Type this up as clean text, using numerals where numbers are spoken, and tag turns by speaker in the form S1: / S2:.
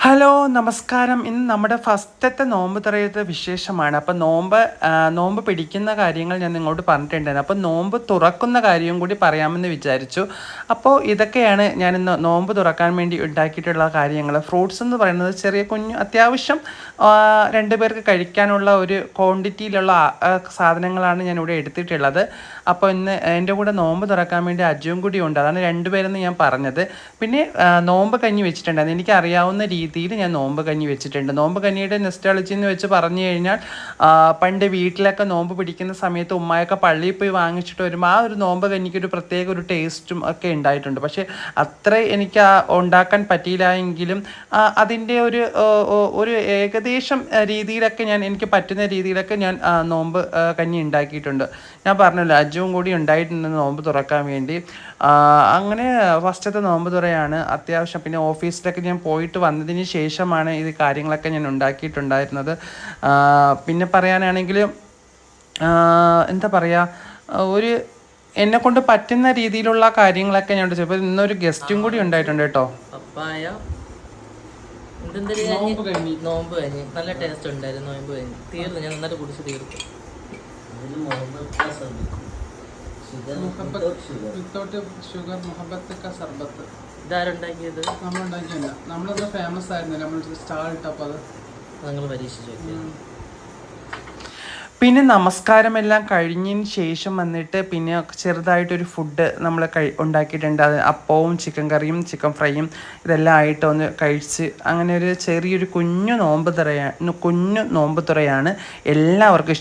S1: Hello നമസ്കാരം. ഇന്ന് നമ്മുടെ ഫസ്റ്റത്തെ നോമ്പ് തുറയുടെ വിശേഷമാണ്. അപ്പം നോമ്പ് പിടിക്കുന്ന കാര്യങ്ങൾ ഞാൻ നിങ്ങളോട് പറഞ്ഞിട്ടുണ്ടായിരുന്നു. അപ്പം നോമ്പ് തുറക്കുന്ന കാര്യവും കൂടി പറയാമെന്ന് വിചാരിച്ചു. അപ്പോൾ ഇതൊക്കെയാണ് ഞാൻ ഇന്ന് നോമ്പ് തുറക്കാൻ വേണ്ടി ഉണ്ടാക്കിയിട്ടുള്ള കാര്യങ്ങൾ. ഫ്രൂട്ട്സ് എന്ന് പറയുന്നത് ചെറിയ കുഞ്ഞു അത്യാവശ്യം രണ്ട് പേർക്ക് കഴിക്കാനുള്ള ഒരു ക്വാണ്ടിറ്റിയിലുള്ള സാധനങ്ങളാണ് ഞാനിവിടെ എടുത്തിട്ടുള്ളത്. അപ്പോൾ ഇന്ന് എൻ്റെ കൂടെ നോമ്പ് തുറക്കാൻ വേണ്ടി അജുവും കൂടി ഉണ്ട്. അതാണ് രണ്ടുപേരെന്ന് ഞാൻ പറഞ്ഞത്. പിന്നെ നോമ്പ് കഞ്ഞി വെച്ചിട്ടുണ്ടായിരുന്നു. എനിക്കറിയാവുന്ന രീതിയിൽ ഞാൻ നോമ്പ് കഞ്ഞി വെച്ചിട്ടുണ്ട്. നോമ്പ് കഞ്ഞിയുടെ നെസ്റ്റോളജി എന്ന് വെച്ച് പറഞ്ഞു കഴിഞ്ഞാൽ പണ്ട് വീട്ടിലൊക്കെ നോമ്പ് പിടിക്കുന്ന സമയത്ത് ഉമ്മായൊക്കെ പള്ളിയിൽ പോയി വാങ്ങിച്ചിട്ട് വരുമ്പോൾ ആ ഒരു നോമ്പ് കഞ്ഞിക്ക് ഒരു പ്രത്യേക ഒരു ടേസ്റ്റും ഒക്കെ ഉണ്ടായിട്ടുണ്ട്. പക്ഷേ അത്ര എനിക്ക് ഉണ്ടാക്കാൻ പറ്റിയില്ല എങ്കിലും അതിൻ്റെ ഒരു ഏകദേശം രീതിയിലൊക്കെ എനിക്ക് പറ്റുന്ന രീതിയിലൊക്കെ ഞാൻ നോമ്പ് കഞ്ഞി ഉണ്ടാക്കിയിട്ടുണ്ട്. ഞാൻ പറഞ്ഞല്ലോ അജുവും കൂടി ഉണ്ടായിട്ടുണ്ട് നോമ്പ് തുറക്കാൻ വേണ്ടി. അങ്ങനെ ഫസ്റ്റത്തെ നോമ്പ് തുറയാണ്. അത്യാവശ്യം പിന്നെ ഓഫീസിലൊക്കെ ഞാൻ പോയിട്ട് വന്നതിന് ശേഷമാണ് ഇത് കാര്യങ്ങളൊക്കെ ഞാൻ ഉണ്ടാക്കിയിട്ടുണ്ടായിരുന്നത്. പിന്നെ പറയാനാണെങ്കിൽ എന്താ പറയുക, ഒരു എന്നെക്കൊണ്ട് പറ്റുന്ന രീതിയിലുള്ള കാര്യങ്ങളൊക്കെ ഞാൻ ചിലപ്പോൾ ഇന്നൊരു ഗസ്റ്റും കൂടി ഉണ്ടായിട്ടുണ്ട് കേട്ടോ.
S2: പപ്പായ നോമ്പ് കഴിഞ്ഞ് നല്ല ടേസ്റ്റ് ഉണ്ടായിരുന്നു. നോമ്പ് കഴിഞ്ഞ് തീർന്നു, ഞാൻ നന്നായിട്ട് കുടിച്ച് തീർത്തു. ഇതാരുണ്ടാക്കിയത്?
S1: നമ്മളത് ഫേമസ് ആയിരുന്നു, നമ്മൾ സ്റ്റാൾ ഇട്ടപ്പോൾ അത്
S2: നിങ്ങൾ പരീക്ഷിച്ചു.
S1: പിന്നെ നമസ്കാരമെല്ലാം കഴിഞ്ഞതിന് ശേഷം വന്നിട്ട് പിന്നെ ചെറുതായിട്ടൊരു ഫുഡ് നമ്മൾ ഉണ്ടാക്കിയിട്ടുണ്ട്. അത് അപ്പവും ചിക്കൻ കറിയും ചിക്കൻ ഫ്രൈയും ഇതെല്ലാം ആയിട്ട് ഒന്ന് കഴിച്ച് അങ്ങനെ ഒരു ചെറിയൊരു കുഞ്ഞു നോമ്പ് തുറയാണ് എല്ലാവർക്കും